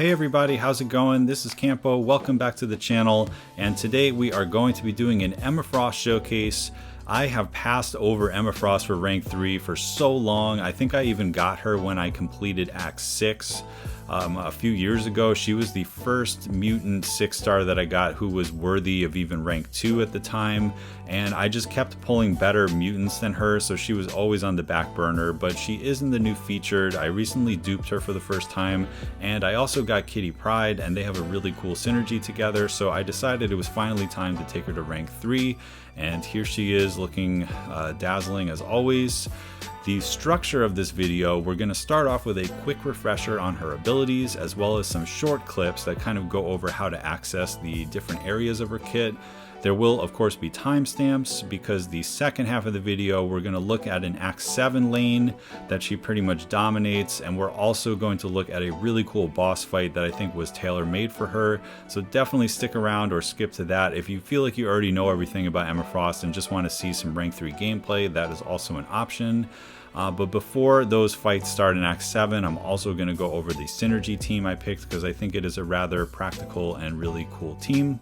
Hey everybody, how's it going? This is Campo. Welcome back to the channel, and today we are going to be doing an Emma Frost showcase. I have passed over Emma Frost for rank 3 for so long. I think I even got her when I completed Act 6 a few years ago. She was the first mutant 6-star that I got who was worthy of even rank 2 at the time, and I just kept pulling better mutants than her, so she was always on the back burner, but she is in the new featured. I recently duped her for the first time, and I also got Kitty Pryde, and they have a really cool synergy together, so I decided it was finally time to take her to rank 3, and here she is looking dazzling as always. The structure of this video, we're going to start off with a quick refresher on her abilities, as well as some short clips that kind of go over how to access the different areas of her kit. There will of course be timestamps, because the second half of the video we're going to look at an Act 7 lane that she pretty much dominates, and we're also going to look at a really cool boss fight that I think was tailor-made for her. So definitely stick around or skip to that. If you feel like you already know everything about Emma Frost and just want to see some rank 3 gameplay, that is also an option. But before those fights start in Act 7, I'm also going to go over the synergy team I picked, because I think it is a rather practical and really cool team.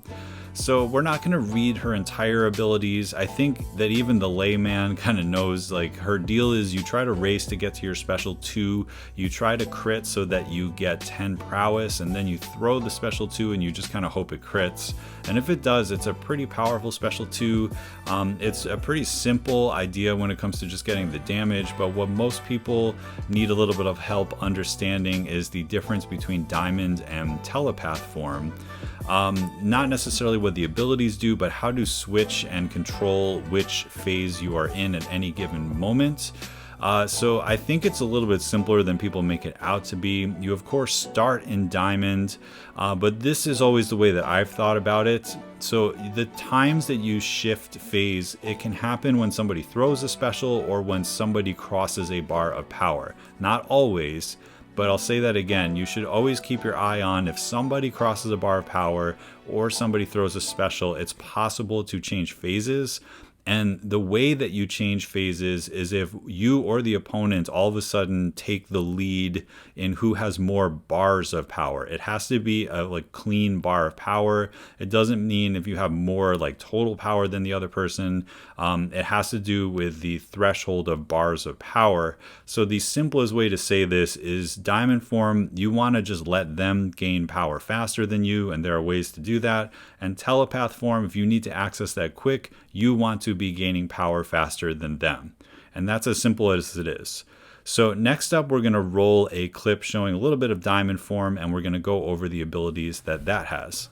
So we're not going to read her entire abilities. I think that even the layman kind of knows, like, her deal is you try to race to get to your special 2, you try to crit so that you get 10 prowess, and then you throw the special 2 and you just kind of hope it crits. And if it does, it's a pretty powerful special 2. It's a pretty simple idea when it comes to just getting the damage, but what most people need a little bit of help understanding is the difference between Diamond and Telepath form. Not necessarily what the abilities do, but how to switch and control which phase you are in at any given moment. So I think it's a little bit simpler than people make it out to be. You of course start in Diamond, but this is always the way that I've thought about it. So the times that you shift phase, it can happen when somebody throws a special or when somebody crosses a bar of power. Not always, but I'll say that again, you should always keep your eye on if somebody crosses a bar of power or somebody throws a special, it's possible to change phases. And the way that you change phases is if you or the opponent all of a sudden take the lead in who has more bars of power. It has to be a clean bar of power. It doesn't mean if you have more total power than the other person. It has to do with the threshold of bars of power. So the simplest way to say this is Diamond form, you want to just let them gain power faster than you, and there are ways to do that. And Telepath form, if you need to access that quick, you want to be gaining power faster than them. And that's as simple as it is. So next up, we're going to roll a clip showing a little bit of Diamond form, and we're going to go over the abilities that has.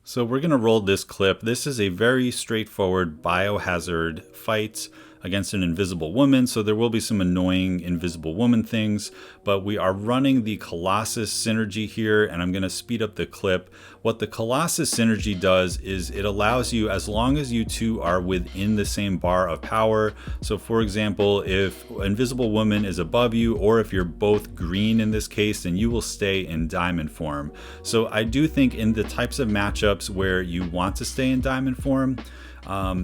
So we're going to roll this clip. This is a very straightforward biohazard fight against an invisible woman, so there will be some annoying invisible woman things, but we are running the Colossus synergy here, and I'm going to speed up the clip. What the Colossus synergy does is it allows you, as long as you two are within the same bar of power, so for example, if invisible woman is above you, or if you're both green in this case, then you will stay in Diamond form. So I do think in the types of matchups where you want to stay in Diamond form,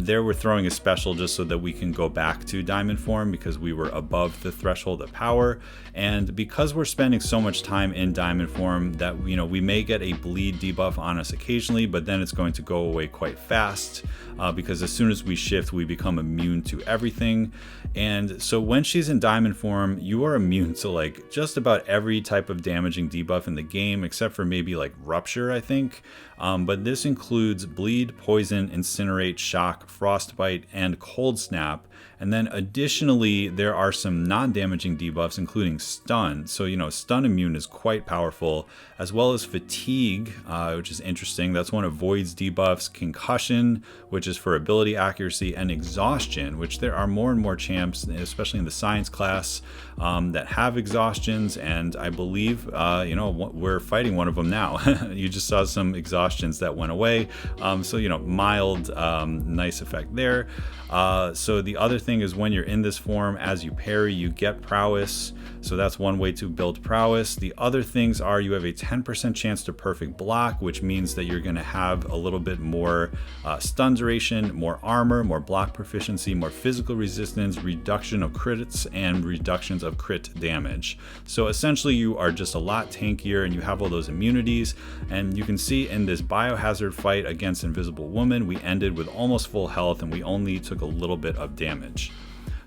there we're throwing a special just so that we can go back to Diamond form because we were above the threshold of power, and because we're spending so much time in Diamond form that we may get a bleed debuff on us occasionally, but then it's going to go away quite fast because as soon as we shift we become immune to everything. And so when she's in Diamond form, you are immune to just about every type of damaging debuff in the game, except for maybe Rupture, I think. But this includes bleed, poison, incinerate, shock, frostbite, and cold snap. And then additionally, there are some non-damaging debuffs, including stun. So, stun immune is quite powerful, as well as fatigue, which is interesting. That's one of Void's debuffs, concussion, which is for ability accuracy, and exhaustion, which there are more and more champs, especially in the science class, that have exhaustions. And I believe, we're fighting one of them now. You just saw some exhaustions that went away. So, mild nice effect there. So the other thing is when you're in this form, as you parry, you get prowess. So that's one way to build prowess. The other things are you have a 10% chance to perfect block, which means that you're going to have a little bit more stun duration, more armor, more block proficiency, more physical resistance, reduction of crits, and reductions of crit damage. So essentially you are just a lot tankier and you have all those immunities. And you can see in this biohazard fight against Invisible Woman, we ended with almost full health and we only took a little bit of damage.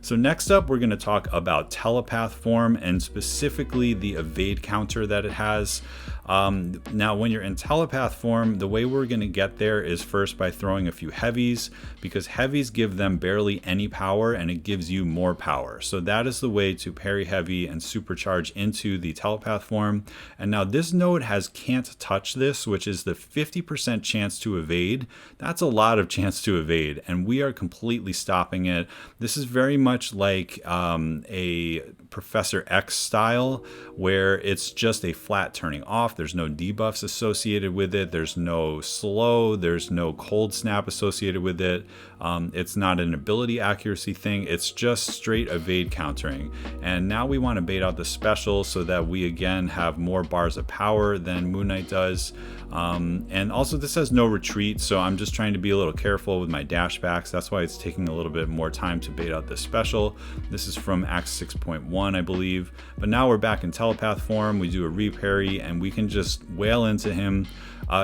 So next up, we're going to talk about Telepath form and specifically the evade counter that it has. Now, when you're in Telepath form, the way we're going to get there is first by throwing a few heavies, because heavies give them barely any power and it gives you more power. So that is the way to parry heavy and supercharge into the Telepath form. And now this node has can't touch this, which is the 50% chance to evade. That's a lot of chance to evade, and we are completely stopping it. This is very much like a Professor X style, where it's just a flat turning off. There's no debuffs associated with it. There's no slow. There's no cold snap associated with it. It's not an ability accuracy thing. It's just straight evade countering. And now we want to bait out the special so that we again have more bars of power than Moon Knight does. And also this has no retreat, so I'm just trying to be a little careful with my dash backs. That's why it's taking a little bit more time to bait out this special. This is from Act 6.1, I believe. But now we're back in Telepath form. We do a re-parry and we can just wail into him.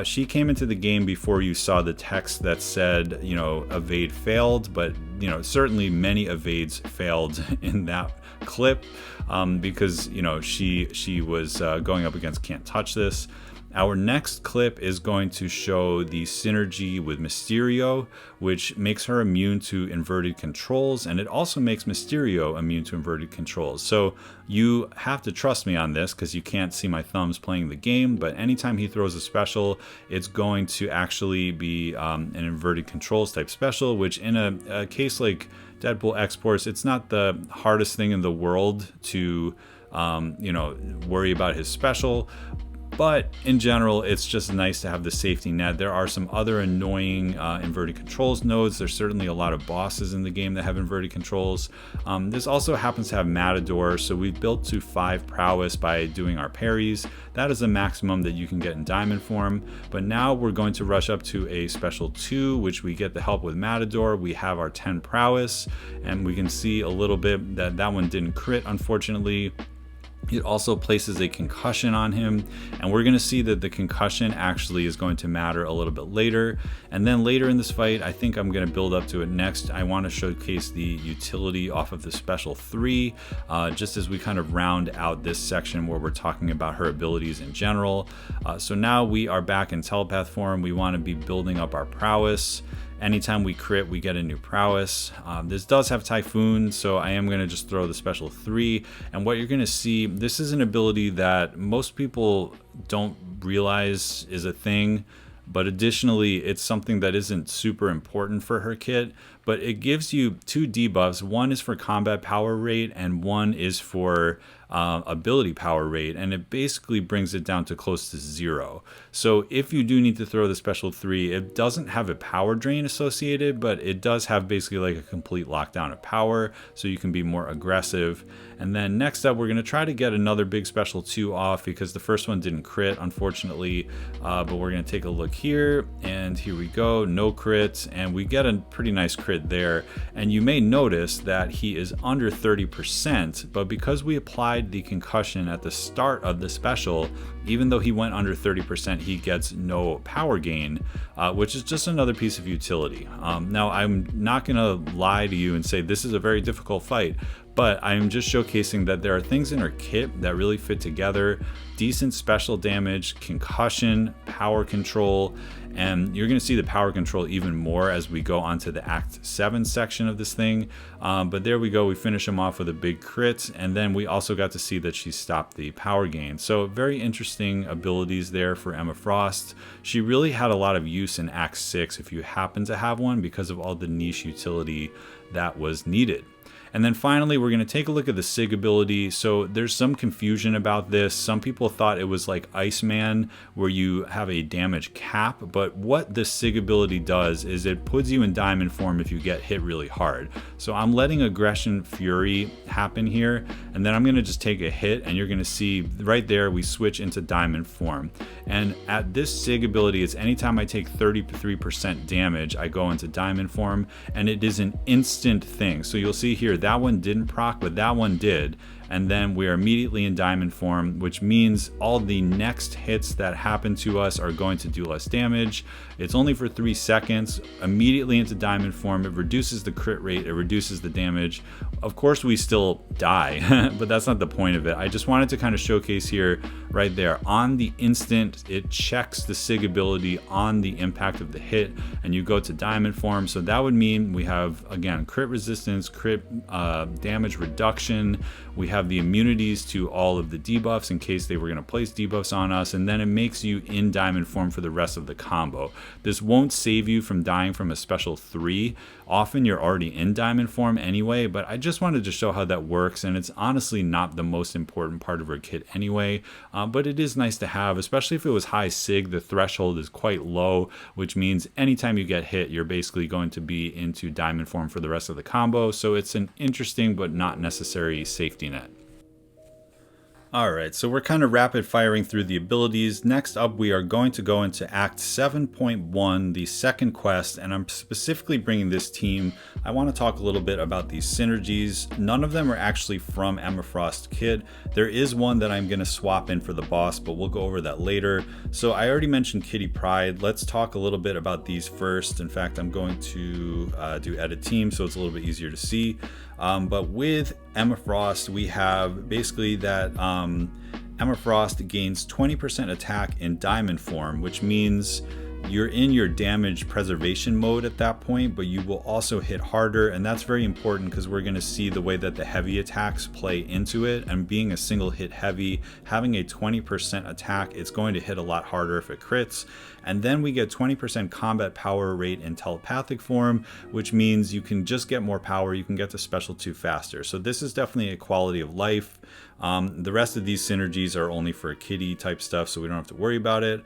She came into the game before you saw the text that said, you know, evade failed, but you know, certainly many evades failed in that clip because, you know, she was going up against Can't Touch This. Our next clip is going to show the synergy with Mysterio, which makes her immune to inverted controls, and it also makes Mysterio immune to inverted controls. So you have to trust me on this because you can't see my thumbs playing the game, but anytime he throws a special, it's going to actually be an inverted controls type special, which in a case like Deadpool X-Force, it's not the hardest thing in the world to you know, worry about his special. But in general, it's just nice to have the safety net. There are some other annoying inverted controls nodes. There's certainly a lot of bosses in the game that have inverted controls. This also happens to have Matador, so we've built to 5 prowess by doing our parries. That is the maximum that you can get in diamond form. But now we're going to rush up to a special 2, which we get the help with Matador. We have our 10 prowess, and we can see a little bit that that one didn't crit, unfortunately. It also places a concussion on him, and we're going to see that the concussion actually is going to matter a little bit later. And then later in this fight, I think I'm going to build up to it next. I want to showcase the utility off of the special 3, just as we kind of round out this section where we're talking about her abilities in general. So now we are back in Telepath form. We want to be building up our prowess. Anytime we crit, we get a new prowess. This does have Typhoon, so I am going to just throw the special 3. And what you're going to see, this is an ability that most people don't realize is a thing, but additionally, it's something that isn't super important for her kit, but it gives you 2 debuffs. One is for combat power rate, and one is for ability power rate, and it basically brings it down to close to 0. So if you do need to throw the special 3, it doesn't have a power drain associated, but it does have basically like a complete lockdown of power, so you can be more aggressive. And then next up, we're going to try to get another big special 2 off because the first one didn't crit, unfortunately, but we're going to take a look here, and here we go, no crit, and we get a pretty nice crit there. And you may notice that he is under 30%, but because we applied the concussion at the start of the special, even though he went under 30%, he gets no power gain, which is just another piece of utility. Now, I'm not going to lie to you and say this is a very difficult fight, but I'm just showcasing that there are things in her kit that really fit together. Decent special damage, concussion, power control, and you're going to see the power control even more as we go onto the Act 7 section of this thing. But there we go, we finish him off with a big crit, and then we also got to see that she stopped the power gain. So very interesting abilities there for Emma Frost. She really had a lot of use in Act 6 if you happen to have one because of all the niche utility that was needed. And then finally, we're going to take a look at the SIG ability. So there's some confusion about this. Some people thought it was like Iceman, where you have a damage cap, but what the SIG ability does is it puts you in diamond form if you get hit really hard. So I'm letting Aggression Fury happen here, and then I'm going to just take a hit, and you're going to see right there we switch into diamond form. And at this SIG ability, it's anytime I take 33% damage, I go into diamond form, and it is an instant thing. So you'll see here that one didn't proc, but that one did. And then we are immediately in diamond form, which means all the next hits that happen to us are going to do less damage. It's only for 3 seconds, immediately into diamond form. It reduces the crit rate, it reduces the damage. Of course, we still die, but that's not the point of it. I just wanted to kind of showcase here, right there, on the instant, it checks the SIG ability on the impact of the hit, and you go to diamond form. So that would mean we have, again, crit resistance, crit damage reduction. We have the immunities to all of the debuffs in case they were going to place debuffs on us, and then it makes you in diamond form for the rest of the combo. This won't save you from dying from a special 3. Often you're already in diamond form anyway, but I just wanted to show how that works, and it's honestly not the most important part of her kit anyway, but it is nice to have, especially if it was high SIG. The threshold is quite low, which means anytime you get hit, you're basically going to be into diamond form for the rest of the combo, so it's an interesting but not necessary safety net. Alright, so we're kind of rapid firing through the abilities. Next up, we are going to go into Act 7.1, the second quest, and I'm specifically bringing this team. I want to talk a little bit about these synergies. None of them are actually from Emma Frost kit. There is one that I'm going to swap in for the boss, but we'll go over that later. So I already mentioned Kitty Pryde. Let's talk a little bit about these first. In fact, I'm going to do edit team so it's a little bit easier to see. But with Emma Frost, we have basically that Emma Frost gains 20% attack in diamond form, which means you're in your damage preservation mode at that point, but you will also hit harder, and that's very important because we're going to see the way that the heavy attacks play into it. And being a single hit heavy, having a 20% attack, it's going to hit a lot harder if it crits. And then we get 20% combat power rate in telepathic form, which means you can just get more power, you can get to special 2 faster. So this is definitely a quality of life. The rest of these synergies are only for kitty type stuff, so we don't have to worry about it.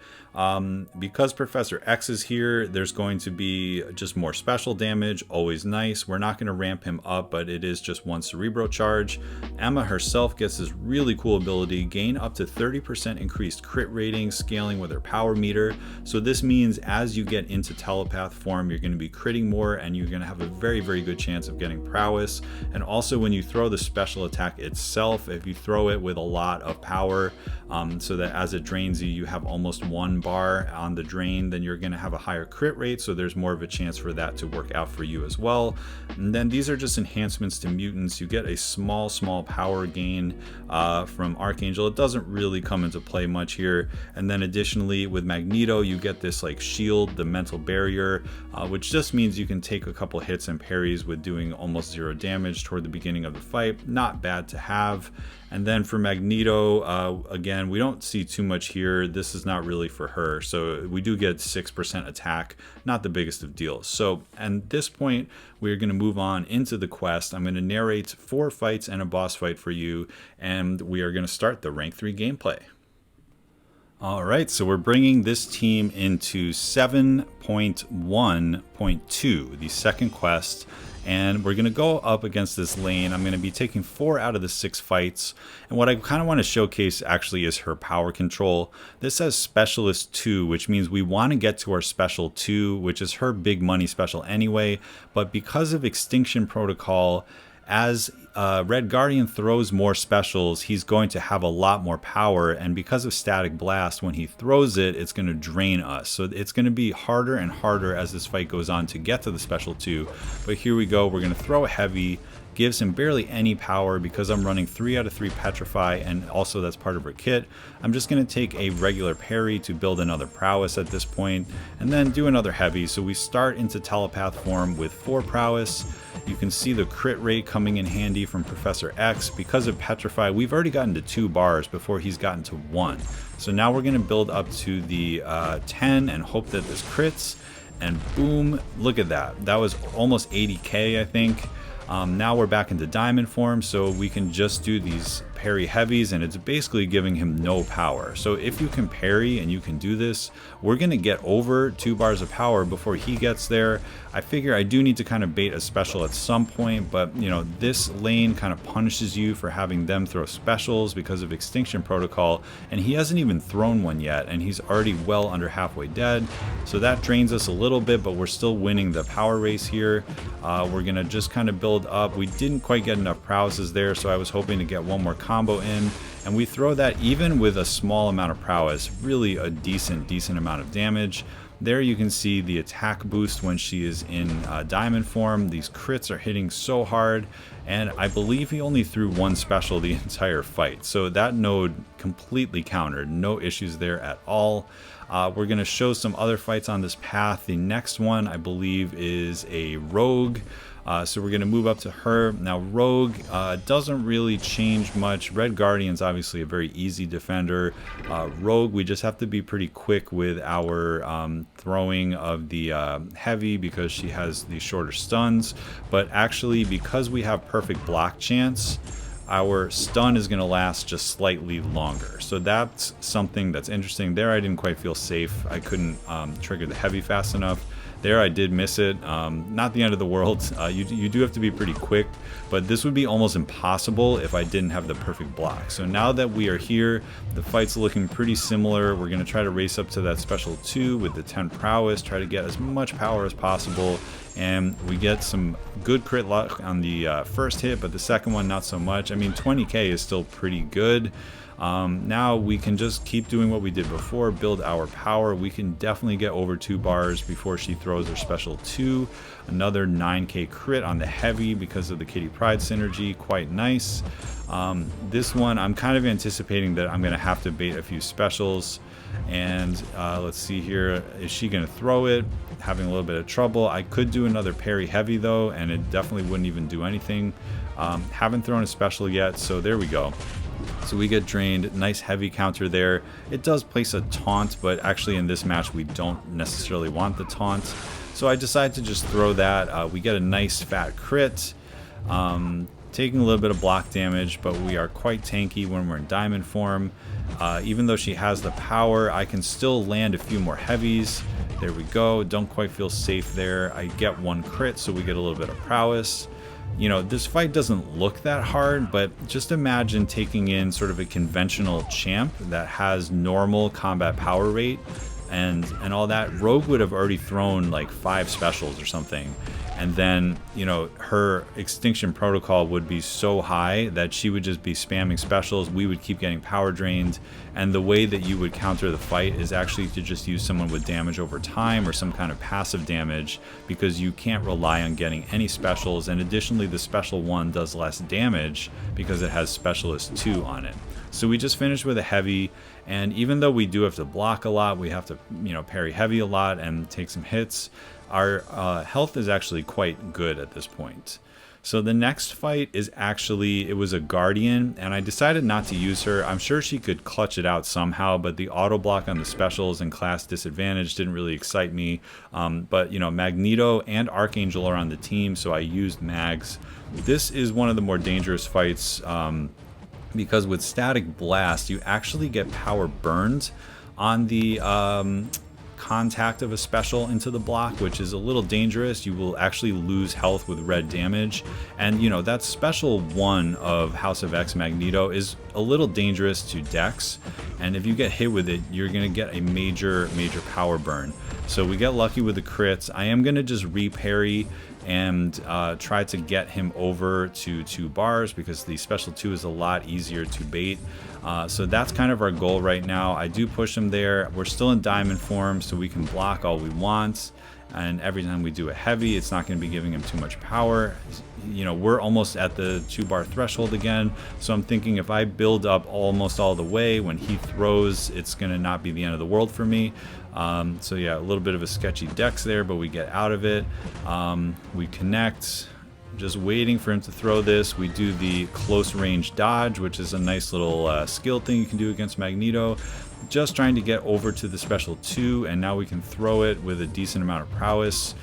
Because Professor X is here, there's going to be just more special damage, always nice. We're not going to ramp him up, but it is just 1 cerebro charge. Emma herself gets this really cool ability, gain up to 30% increased crit rating, scaling with her power meter. So this means as you get into telepath form, you're going to be critting more, and you're going to have a very, very good chance of getting prowess. And also when you throw the special attack itself, if you throw it with a lot of power, so that as it drains you, you have almost 1 bar on the drain, then you're going to have a higher crit rate, so there's more of a chance for that to work out for you as well. And then these are just enhancements to mutants. You get a small power gain from Archangel. It doesn't really come into play much here. And then additionally with Magneto, you get this like shield, the mental barrier, which just means you can take a couple hits and parries with doing almost 0 damage toward the beginning of the fight. Not bad to have. And then for Magneto, again, we don't see too much here. This is not really for her. So we do get 6% attack, not the biggest of deals. So at this point, we're going to move on into the quest. I'm going to narrate 4 fights and a boss fight for you, and we are going to start the rank 3 gameplay. All right, so we're bringing this team into 7.1.2, the second quest, and we're going to go up against this lane. I'm going to be taking 4 out of the 6 fights, and what I kind of want to showcase actually is her power control. This says Specialist 2, which means we want to get to our Special 2, which is her big money special anyway, but because of Extinction Protocol, as Red Guardian throws more specials, he's going to have a lot more power, and because of Static Blast, when he throws it, it's going to drain us. So it's going to be harder and harder as this fight goes on to get to the Special 2. But here we go, we're going to throw a heavy, gives him barely any power because I'm running 3 out of 3 Petrify, and also that's part of her kit. I'm just going to take a regular parry to build another prowess at this point, and then do another heavy. So we start into telepath form with 4 prowess. You can see the crit rate coming in handy from Professor X. Because of Petrify, we've already gotten to 2 bars before he's gotten to 1. So now we're going to build up to the 10 and hope that this crits, and boom, look at that. That was almost 80k, I think. Now we're back into diamond form, so we can just do these parry heavies, and it's basically giving him no power. So if you can parry and you can do this, we're going to get over 2 bars of power before he gets there. I figure I do need to kind of bait a special at some point, but you know, this lane kind of punishes you for having them throw specials because of Extinction Protocol, and he hasn't even thrown one yet, and he's already well under halfway dead. So that drains us a little bit, but we're still winning the power race here. We're going to just kind of build up. We didn't quite get enough prowesses there, so I was hoping to get one more combo in, and we throw that even with a small amount of prowess, really a decent amount of damage. There you can see the attack boost when she is in diamond form. These crits are hitting so hard, and I believe he only threw one special the entire fight, so that node completely countered. No issues there at all. We're going to show some other fights on this path. The next one I believe is a rogue. So we're going to move up to her. Now Rogue doesn't really change much. Red Guardian's obviously a very easy defender. Rogue, we just have to be pretty quick with our throwing of the heavy because she has the shorter stuns. But actually, because we have perfect block chance, our stun is going to last just slightly longer. So that's something that's interesting. There I didn't quite feel safe. I couldn't trigger the heavy fast enough. There I did miss it. Not the end of the world. You do have to be pretty quick, but this would be almost impossible if I didn't have the perfect block. So now that we are here, the fight's looking pretty similar. We're going to try to race up to that special 2 with the 10 prowess, try to get as much power as possible, and we get some good crit luck on the first hit, but the second one not so much. I mean, 20k is still pretty good. Now we can just keep doing what we did before, build our power. We can definitely get over 2 bars before she throws her special 2. Another 9k crit on the heavy because of the Kitty Pryde synergy, quite nice. This one I'm kind of anticipating that I'm going to have to bait a few specials, and let's see here, is she going to throw it? Having a little bit of trouble. I could do another parry heavy though, and it definitely wouldn't even do anything. Haven't thrown a special yet, so there we go. So we get drained. Nice heavy counter there. It does place a taunt, but actually in this match we don't necessarily want the taunt. So I decided to just throw that. We get a nice fat crit. Taking a little bit of block damage, but we are quite tanky when we're in diamond form. Even though she has the power, I can still land a few more heavies. There we go. Don't quite feel safe there. I get 1 crit, so we get a little bit of prowess. You know, this fight doesn't look that hard, but just imagine taking in sort of a conventional champ that has normal combat power rate and all that. Rogue would have already thrown like 5 specials or something, and then, you know, her Extinction Protocol would be so high that she would just be spamming specials. We would keep getting power drained, and the way that you would counter the fight is actually to just use someone with damage over time or some kind of passive damage, because you can't rely on getting any specials. And additionally, the special 1 does less damage because it has specialist 2 on it. So we just finished with a heavy, and even though we do have to block a lot, we have to, you know, parry heavy a lot and take some hits, our health is actually quite good at this point. So the next fight is actually, it was a Guardian, and I decided not to use her. I'm sure she could clutch it out somehow, but the auto block on the specials and class disadvantage didn't really excite me. But you know, Magneto and Archangel are on the team, so I used Mags. This is one of the more dangerous fights, because with Static Blast, you actually get power burned on the contact of a special into the block, which is a little dangerous. You will actually lose health with red damage, and you know, that special 1 of House of X Magneto is a little dangerous to Dex, and if you get hit with it, you're gonna get a major power burn. So we get lucky with the crits. I am gonna just re-parry and try to get him over to 2 bars because the special 2 is a lot easier to bait. So that's kind of our goal right now. I do push him there. We're still in diamond form, so we can block all we want, and every time we do a heavy, it's not going to be giving him too much power. You know, we're almost at the 2 bar threshold again, so I'm thinking if I build up almost all the way, when he throws, it's going to not be the end of the world for me. So yeah, a little bit of a sketchy dex there, but we get out of it. We connect, just waiting for him to throw this. We do the close range dodge, which is a nice little skill thing you can do against Magneto. just trying to get over to the special 2, and now we can throw it with a decent amount of prowess.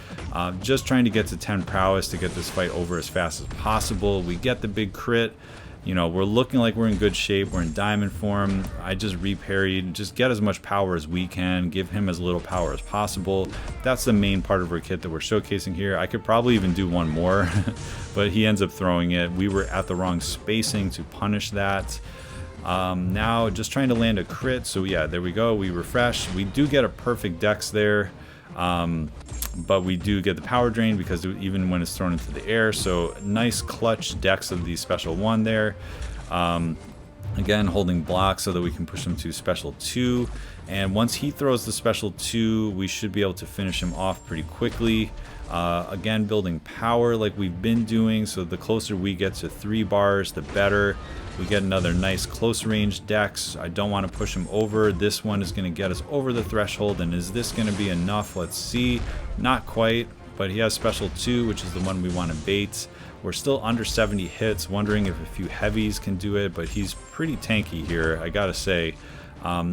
Just trying to get to 10 prowess to get this fight over as fast as possible. We get the big crit. You know, we're looking like we're in good shape. We're in diamond form. I just reparried. Just get as much power as we can. Give him as little power as possible. That's the main part of our kit that we're showcasing here. I could probably even do one more, but he ends up throwing it. We were at the wrong spacing to punish that. Now just trying to land a crit. So yeah, there we go. We refresh. We do get a perfect dex there. But we do get the power drain because even when it's thrown into the air. So nice clutch dex of the special 1 there. Again, holding block so that we can push him to special 2. And once he throws the special 2, we should be able to finish him off pretty quickly. Again, building power like we've been doing. So the closer we get to 3 bars, the better. We get another nice close range dex. I don't want to push him over. This one is going to get us over the threshold. And is this going to be enough? Let's see. Not quite, but he has special 2, which is the one we want to bait. We're still under 70 hits, wondering if a few heavies can do it, but he's pretty tanky here, I gotta say.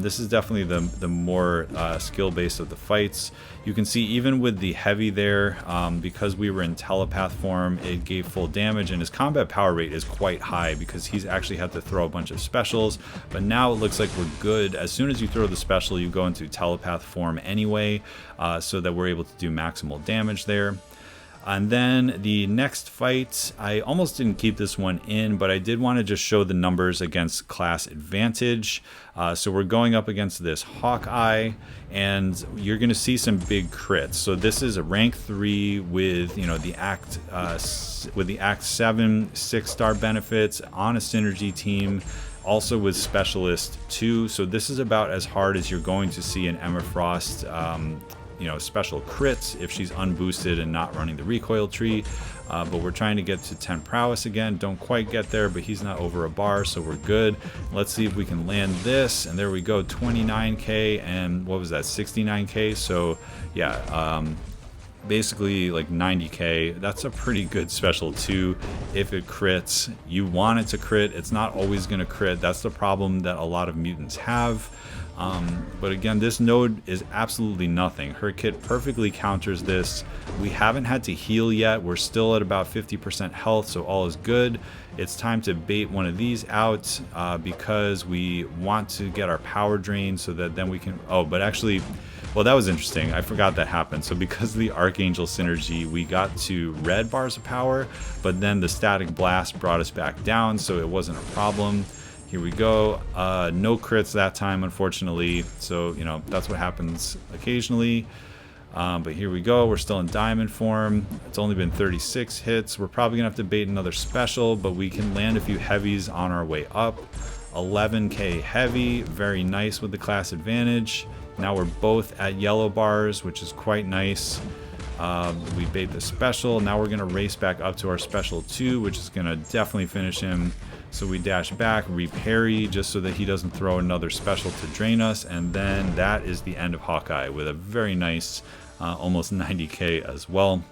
This is definitely the more skill-based of the fights. You can see even with the heavy there, because we were in telepath form, it gave full damage, and his combat power rate is quite high because he's actually had to throw a bunch of specials. But now it looks like we're good. As soon as you throw the special, you go into telepath form anyway, so that we're able to do maximal damage there. And then the next fight, I almost didn't keep this one in, but I did want to just show the numbers against class advantage. So we're going up against this Hawkeye, and you're going to see some big crits. So this is a rank 3 with, you know, the Act 7 6-star benefits on a synergy team. Also with Specialist 2. So this is about as hard as you're going to see in Emma Frost. You know, special crits if she's unboosted and not running the recoil tree. But we're trying to get to 10 prowess again. Don't quite get there, but he's not over a bar, so we're good. Let's see if we can land this. And there we go, 29k, and what was that, 69k? So yeah, basically like 90k. That's a pretty good special 2 if it crits. You want it to crit. It's not always going to crit. That's the problem that a lot of mutants have. But again, this node is absolutely nothing. Her kit perfectly counters this. We haven't had to heal yet. We're still at about 50% health, so all is good. It's time to bait one of these out because we want to get our power drain so that then we can... Oh, but actually... Well, that was interesting. I forgot that happened. So because of the Archangel synergy, we got to red bars of power, but then the static blast brought us back down, so it wasn't a problem. Here we go. No crits that time, unfortunately. So, you know, that's what happens occasionally. But here we go. We're still in diamond form. It's only been 36 hits. We're probably going to have to bait another special, but we can land a few heavies on our way up. 11k heavy. Very nice with the class advantage. Now we're both at yellow bars, which is quite nice. We bait the special. Now we're going to race back up to our special 2, which is going to definitely finish him. So we dash back, reparry, just so that he doesn't throw another special to drain us. And then that is the end of Hawkeye with a very nice, almost 90k as well.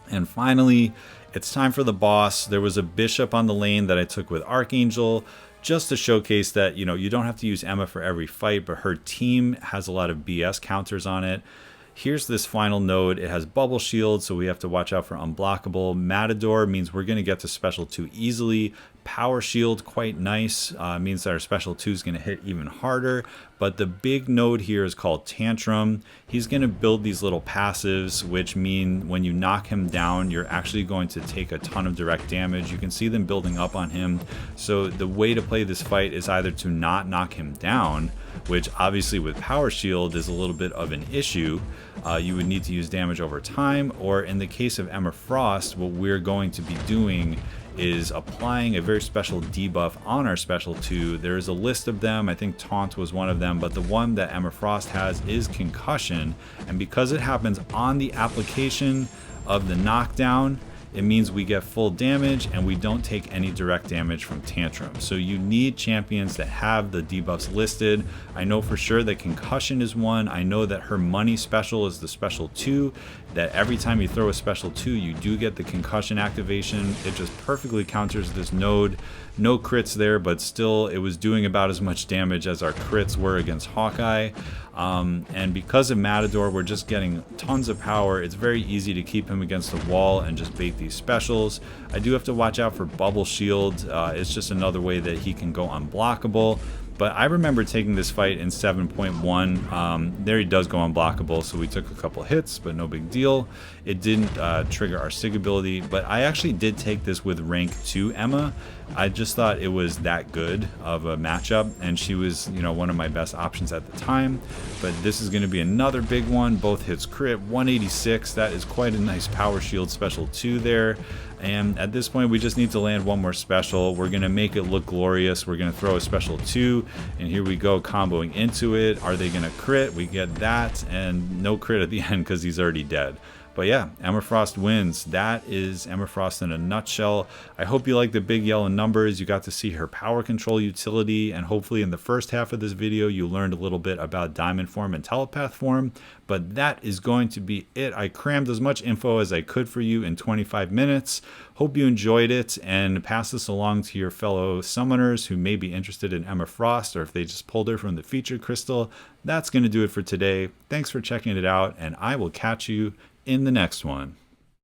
And finally, it's time for the boss. There was a bishop on the lane that I took with Archangel, just to showcase that, you know, you don't have to use Emma for every fight, but her team has a lot of BS counters on it. Here's this final node. It has bubble shield, so we have to watch out for unblockable. Matador means we're going to get to special 2 easily. Power shield, quite nice, means that our special 2 is going to hit even harder. But the big node here is called Tantrum. He's going to build these little passives, which mean when you knock him down, you're actually going to take a ton of direct damage. You can see them building up on him. So the way to play this fight is either to not knock him down, which obviously with power shield is a little bit of an issue. You would need to use damage over time, or in the case of Emma Frost, what we're going to be doing is applying a very special debuff on our special 2. There is a list of them. I think Taunt was one of them, but the one that Emma Frost has is Concussion, and because it happens on the application of the knockdown, it means we get full damage and we don't take any direct damage from Tantrum. So you need champions that have the debuffs listed. I know for sure that Concussion is one. I know that her money special is the special 2. that every time you throw a special 2, you do get the concussion activation. It just perfectly counters this node. No crits there, but still it was doing about as much damage as our crits were against Hawkeye. And because of Matador, we're just getting tons of power. It's very easy to keep him against the wall and just bait these specials. I do have to watch out for Bubble Shield. It's just another way that he can go unblockable. But I remember taking this fight in 7.1. There he does go unblockable, so we took a couple hits, but no big deal. It didn't trigger our Sig ability, but I actually did take this with rank 2 Emma. I just thought it was that good of a matchup, and she was, you know, one of my best options at the time. But this is going to be another big one. Both hits crit, 186. That is quite a nice power shield special 2 there. And at this point, we just need to land one more special. We're going to make it look glorious. We're going to throw a special 2, and here we go, comboing into it. Are they going to crit? We get that, and no crit at the end because he's already dead. But yeah, Emma Frost wins. That is Emma Frost in a nutshell. I hope you like the big yellow numbers. You got to see her power control utility, and hopefully in the first half of this video you learned a little bit about Diamond form and Telepath form. But that is going to be it. I crammed as much info as I could for you in 25 minutes. Hope you enjoyed it, and pass this along to your fellow summoners who may be interested in Emma Frost, or if they just pulled her from the featured crystal. That's going to do it for today. Thanks for checking it out, and I will catch you in the next one.